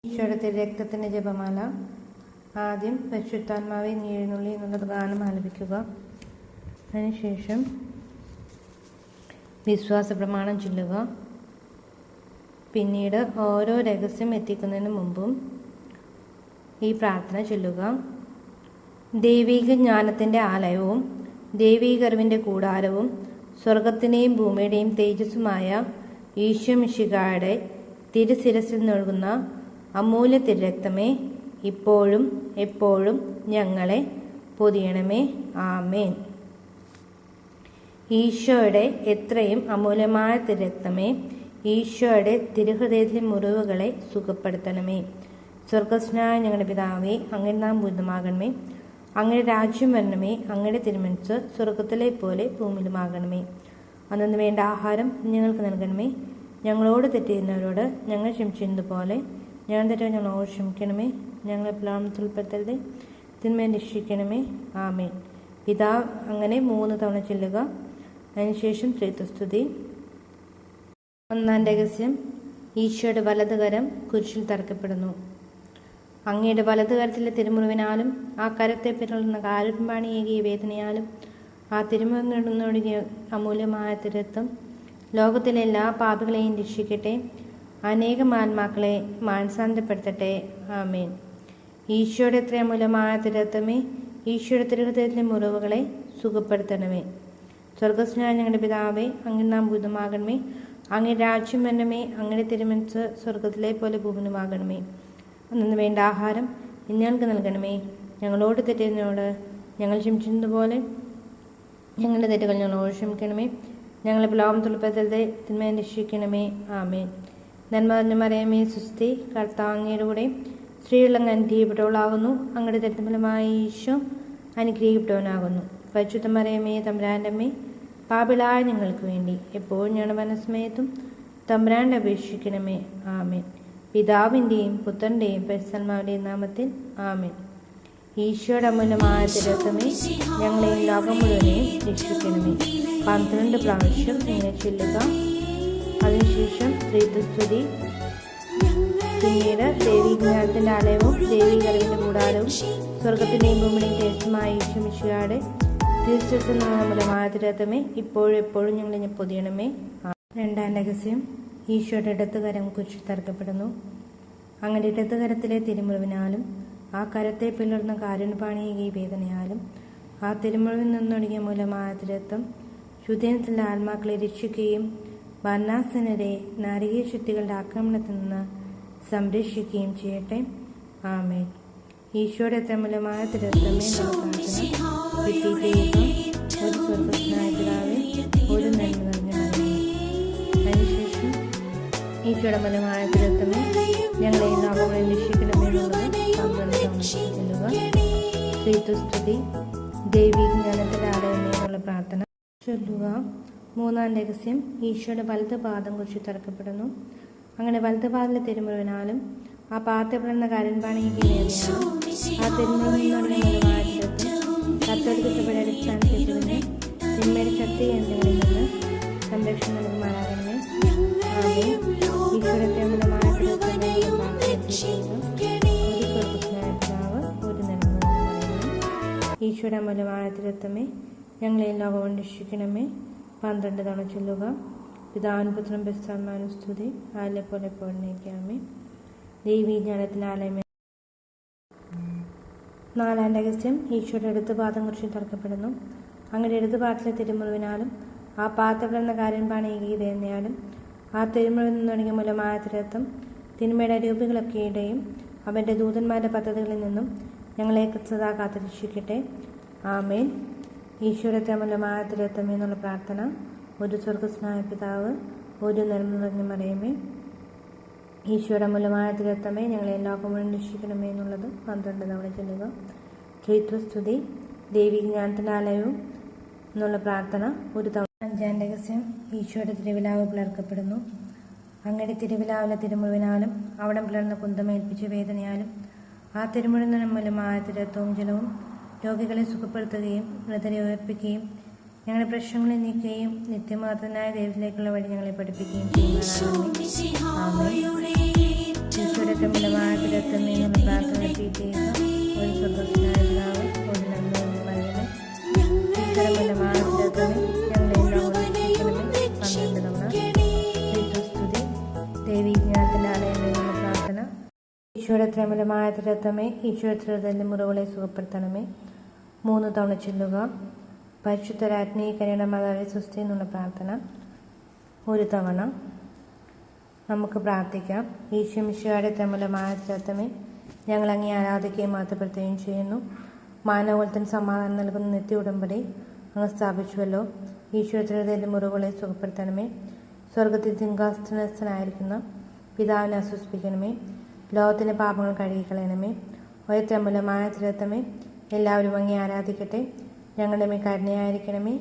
ഈശോയുടെ രക്തത്തിൻ്റെ ജപമാല. ആദ്യം പരിശുദ്ധാത്മാവെ നീ എഴുന്നള്ളി എന്നുള്ളത് ഗാനം ആലപിക്കുക. അതിനുശേഷം വിശ്വാസ പ്രമാണം ചൊല്ലുക. പിന്നീട് ഓരോ രഹസ്യം എത്തിക്കുന്നതിന് മുമ്പും ഈ പ്രാർത്ഥന ചൊല്ലുക. ദൈവിക ജ്ഞാനത്തിൻ്റെ ആലയവും ദൈവിക അറിവിൻ്റെ കൂടാരവും സ്വർഗത്തിൻ്റെയും ഭൂമിയുടെയും തേജസ്സുമായ ഈശോ മിശിഹായുടെ തിരുശിരസിൽ നൽകുന്ന അമൂല്യ തിരുരക്തമേ, ഇപ്പോഴും എപ്പോഴും ഞങ്ങളെ പൊതിയണമേ. ആമേൻ. ഈശോയുടെ എത്രയും അമൂല്യമായ തിരുരക്തമേ, ഈശോയുടെ തിരുഹൃദയത്തിലെ മുറിവുകളെ സുഖപ്പെടുത്തണമേ. സ്വർഗസ്നായ ഞങ്ങളുടെ പിതാവേ, അങ്ങയുടെ നാമം പൂജിതമാകണമേ. അങ്ങയുടെ രാജ്യം വരണമേ. അങ്ങയുടെ തിരുമനസ്സ് സ്വർഗത്തിലെ പോലെ ഭൂമിയിലുമാകണമേ. അന്നു വേണ്ട ആഹാരം ഞങ്ങൾക്ക് നൽകണമേ. ഞങ്ങളോട് തെറ്റ് ചെയ്യുന്നവരോട് ഞങ്ങൾ ക്ഷമിച്ചിരുന്നത് പോലെ ഞങ്ങൾ തെറ്റോ ഞങ്ങളോട് ക്ഷമിക്കണമേ. ഞങ്ങളെ പ്രലോഭനത്തിൽ ഉൾപ്പെടുത്തരുതേ, തിന്മയെ രക്ഷിക്കണമേ. ആമേൻ. പിതാവ് അങ്ങനെ 3 തവണ ചൊല്ലുക. അതിനുശേഷം ത്രിത്വസ്തുതി. ഒന്നാം രഹസ്യം. ഈശോയുടെ വലതുകരം കുരിശിൽ തറക്കപ്പെടുന്നു. അങ്ങയുടെ വലതുകരത്തിലെ തിരുമുറിവിനാലും ആ കരത്തെ പിന്തുടർന്ന കാരുണ്യപാണിയേകിയ വേദനയാലും ആ തിരുമുറിനൊടുങ്ങിയ അമൂല്യമായ തിരുരക്തം ലോകത്തിലെ എല്ലാ പാപികളെയും രക്ഷിക്കട്ടെ. അനേകം ആത്മാക്കളെ മാനസാന്തരപ്പെടുത്തട്ടെ. ആമേൻ. ഈശോയുടെ എത്ര അമൂല്യമായ തിരുരക്തമേ, ഈശോയുടെ തിരുഹൃദയത്തിലെ മുറിവുകളെ സുഖപ്പെടുത്തണമേ. സ്വർഗസ്നായ ഞങ്ങളുടെ പിതാവേ, അങ്ങയുടെ നാമം പൂജിതമാകണമേ. അങ്ങയുടെ രാജ്യം വരണമേ. അങ്ങയുടെ തിരുമനസ്സ് സ്വർഗത്തിലെ പോലെ ഭൂമിയിലുമാകണമേ. അന്നു വേണ്ട ആഹാരം ഞങ്ങൾക്ക് നൽകണമേ. ഞങ്ങളോട് തെറ്റുന്നതിനോട് ഞങ്ങൾ ക്ഷമിച്ചിരുന്നത് പോലെ ഞങ്ങളുടെ തെറ്റുകൾ ഞങ്ങളോട് ക്ഷമിക്കണമേ. ഞങ്ങളെ പ്രലോഭനത്തിൽ ഉൾപ്പെടുത്തരുതേ, തിന്മയെ രക്ഷിക്കണമേ. ആമേൻ. നന്മ നിറഞ്ഞ മറിയമേ, സുസ്തി, കർത്താവ് അങ്ങയുടെ കൂടെ സ്ത്രീകൾ അങ്ങ് അനുഗ്രഹിക്കപ്പെട്ടവളാകുന്നു. അങ്ങയുടെ ദരിദ്രഫലമായ ഈശോ അനുഗ്രഹിക്കപ്പെട്ടവനാകുന്നു. പരിശുദ്ധ മറിയമേ, തമ്പുരാൻ്റെ അമ്മേ, പാപികളായ ഞങ്ങൾക്ക് വേണ്ടി എപ്പോഴും ഞങ്ങളുടെ മനസ്സമയത്തും തമ്പുരാൻ്റെ അപേക്ഷിക്കണമേ. ആമേൻ. പിതാവിൻ്റെയും പുത്രൻ്റെയും പരിശുദ്ധാത്മാവിൻ്റെയും നാമത്തിൽ ആമേൻ. ഈശോയുടെ അമൂല്യമായ തിരുരക്തമേ, ഞങ്ങളെയും ലോകം മുഴുവനെയും രക്ഷിക്കണമേ. 12 പ്രാവശ്യം ഇങ്ങനെ ചൊല്ലുക. അതിനുശേഷം ത്രിത്വസ്തുതി. പിന്നീട് ദൈവികജ്ഞാനത്തിൻ്റെ ആലയവും ദൈവിക അറിവിൻ്റെ കൂടാരവും സ്വർഗത്തിൻ്റെയും ഭൂമിയുടെയും തേജസ്സുമായ ഈശോ മിശിഹായുടെ തിരുശിരസിൽ അമൂല്യമായ തിരുരക്തമേ, ഇപ്പോഴും എപ്പോഴും ഞങ്ങളെ പൊതിയണമേ. രണ്ടാം രഹസ്യം. ഈശോയുടെ ഇടത്തുകരം കുരിശിൽ തറക്കപ്പെടുന്നു. അങ്ങനെ ഇടത്തുകരത്തിലെ തിരുമുറിവിനാലും ആ കരത്തെ പിളർന്ന കാരുണ്യപാണിയേകിയ വേദനയാലും ആ തിരുമുറിവിൽ നിന്നൊടുങ്ങിയ മൂലമായ തിരുരക്തം ശുദ്ധീനത്തിൻ്റെ ആത്മാക്കളെ രക്ഷിക്കുകയും ഭരണാസനരെ നാരികീയ ശക്തികളുടെ ആക്രമണത്തിൽ നിന്ന് സംരക്ഷിക്കുകയും ചെയ്യട്ടെ. ആമേൻ. ഈശോയുടെ അത്രമൂലമായ തിരുരക്തമേ, ഒരു സ്വർഗസ്നായ പിതാവേ, ഒരു നന്മ നിറഞ്ഞ മറിയമേ. അതിനുശേഷം ഈശോയുടെ മൂലമായ തിരുരക്തമേ, ഞങ്ങളെ ലോകങ്ങളെ രക്ഷിക്കണമേ എന്നുള്ളത് 12 തവണ ചൊല്ലുക. ത്രിത്വസ്തുതി. ദൈവിക ജ്ഞാനത്തിൻ്റെ ആലയമേ എന്നുള്ള പ്രാർത്ഥന ചൊല്ലുക. മൂന്നാം രഹസ്യം. ഈശോയുടെ വലത് പാദം കുരിശിൽ തറക്കപ്പെടുന്നു. അങ്ങനെ വലത് പാദത്തിലെ തിരുമുറിവിനാലും ആ പാദത്തെ പിളർന്ന കാരുണ്യപാണിയേകിയ വേദനയാലും ആ തിരുമുറിവിനോടുള്ള മൂലമായ തിരുരക്തം കത്തോലിക്കസഭയുടെ അടിസ്ഥാനത്തിൽ തിന്മയുടെ ശക്തി കേന്ദ്രങ്ങളിൽ നിന്ന് സംരക്ഷണം നൽകുമാറാകണമേ. ആമേൻ. ഈശോയുടെ തിരുമൂലമായ തിരുരക്തമേ എന്നുള്ള പ്രാർത്ഥന ചെയ്യുക. ഒരു സ്വർഗസ്നായ പിതാവ്, ഒരു നന്മ നിറഞ്ഞ ഈശോയുടെ അമൂല്യമായ തിരുരക്തമേ, ഞങ്ങളെ ലോകം രക്ഷിക്കണമേ. 12 തവണ ചൊല്ലുക. പിതാവിനും പുത്രനും പരിശുദ്ധാത്മാവിനും സ്തുതി, ആലെ പോലെ പോഴേക്കാമേ. ദൈവീ ജ്ഞാനത്തിൻ്റെ ആലയമേ. നാലാം രഹസ്യം. ഈശോയുടെ ഇടത് പാദം കുരിശിൽ തറക്കപ്പെടുന്നു. അങ്ങനെ ഇടത് പാദത്തിലെ തിരുമുറിവിനാലും ആ പാദത്തെ പിളർന്ന കാരുണ്യപാണിയേകിയ വേദനയാലും ആ തിരുമുറിവിൽ നിന്നൊടുങ്ങിയ മൂലമായ തിരുരക്തം തിന്മയുടെ രൂപികളൊക്കെയുടെയും അവൻ്റെ ദൂതന്മാരുടെ പദ്ധതികളിൽ നിന്നും ഞങ്ങളെ സദാ കാത്തുരക്ഷിക്കട്ടെ. ആമേൻ. ഈശോയുടെ അമൂല്യമായ തിരുരക്തമേ എന്നുള്ള പ്രാർത്ഥന. ഒരു സ്വർഗസ്നായ പിതാവ്, ഒരു നന്മ നിറഞ്ഞ മറിയമേ. ഈശോയുടെ അമൂല്യമായ തിരുരക്തമേ, ഞങ്ങളെ ലോകം മുഴുവൻ രക്ഷിക്കണമേ എന്നുള്ളത് 12 തവണ ചൊല്ലുക. ത്രിത്വസ്തുതി. ദൈവിക ജ്ഞാനത്തിൻ്റെ ആലയവും എന്നുള്ള പ്രാർത്ഥന ഒരു തവണ. അഞ്ചാം രഹസ്യം. ഈശോയുടെ തിരുവിലാവ് പിളർക്കപ്പെടുന്നു. അങ്ങയുടെ തിരുവിലാവിലെ തിരുമുറിവിനാലും അവിടെ പിളർന്ന കുന്തമേൽപ്പിച്ച വേദനയാലും ആ തിരുമുറിവിന് മൂലമായ തിരുരക്തവും ജലവും രോഗികളെ സുഖപ്പെടുത്തുകയും മൃതരെ ഉയർപ്പിക്കുകയും ഞങ്ങളുടെ പ്രശ്നങ്ങളെ നീക്കുകയും നിത്യമാതനായ ദൈവത്തിലേക്കുള്ള വഴി ഞങ്ങളെ പഠിപ്പിക്കുകയും ചെയ്യുന്നതാണ്. ഈശോയുടെ തമ്മിലമായ തിരത്തമ്മേ എന്നുള്ള പ്രാർത്ഥന റിപ്പീറ്റ് ചെയ്യുക. ഒരു സ്വർഗ്ഗസ്ഥനായ പിതാവേ, ഒരു നന്മ മറിയമേ, ഈശ്വരമൂലമായ തിരത്തമ്മേ ഞങ്ങളെ രക്ഷിക്കണമേ. 12 തവണ സ്തുതി. ദേവീജ്ഞാനത്തിൻ്റെ ആലയമേ എന്നുള്ള പ്രാർത്ഥന. ഈശോയുടെ ത്രമൂലമായ തിരത്തമ്മേ, ഈശോയുടെ മുറിവുകളെ സുഖപ്പെടുത്തണമേ. 3 തവണ ചൊല്ലുക. പരിശുദ്ധ രാജ്ഞി കരുണ മാതാവേ സ്വസ്തി എന്നുള്ള പ്രാർത്ഥന 1 തവണ. നമുക്ക് പ്രാർത്ഥിക്കാം. ഈശോ മിശിഹായുടെ തമ്മിലമായ തിരത്തമേ, ഞങ്ങൾ അങ്ങേ ആരാധിക്കുകയും മഹത്വപ്പെടുത്തുകയും ചെയ്യുന്നു. മാനവകുലത്തിന് സമാധാനം നൽകുന്ന നിത്യ ഉടമ്പടി അങ്ങ് സ്ഥാപിച്ചുവല്ലോ. ഈശോയുടെ മുറിവുകളെ സുഖപ്പെടുത്തണമേ. സ്വർഗത്തിൽ സിംഹാസനസ്ഥനായിരിക്കുന്ന പിതാവിനെ ആശ്വസിപ്പിക്കണമേ. ലോകത്തിൻ്റെ പാപങ്ങൾ കഴുകിക്കളയണമേ. ഒരു തമ്മിലമായ തിരത്തമേ, എല്ലാവരും അങ്ങേ ആരാധിക്കട്ടെ. ഞങ്ങളുടെ മേൽ കരുണയായിരിക്കണമേ.